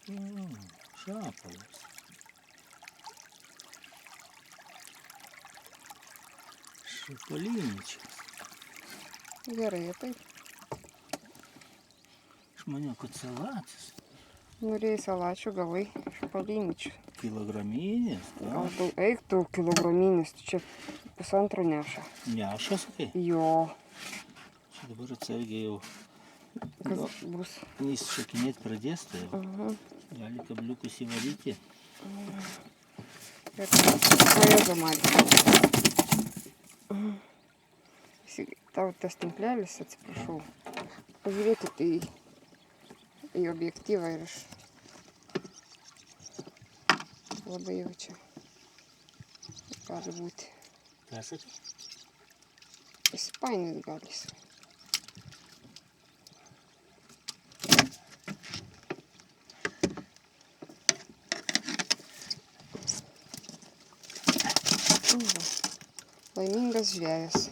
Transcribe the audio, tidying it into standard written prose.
Šapalas. Šapaliničius. Gerai, taip. Aš maniau, kad salatis. Norėjai salačių, gavai šapaliničių. Kilograminis, ką? Gal tu eik tu kilograminis, tu čia pusantro neša. Neša, sakai? Jo, Čia dabar atsargiai jau. kas bus. Jis šakinėt pradės, tai jau Mhm. gali kabliukus įvaryti. Ir pajėga Marija. Tau tas tinklelis, atsiprašau. Pažiūrėkit į objektyvą ir aš labai jau čia gali būti. Ką sakai? Įsipainiot gali jis. Laimingas žvejas.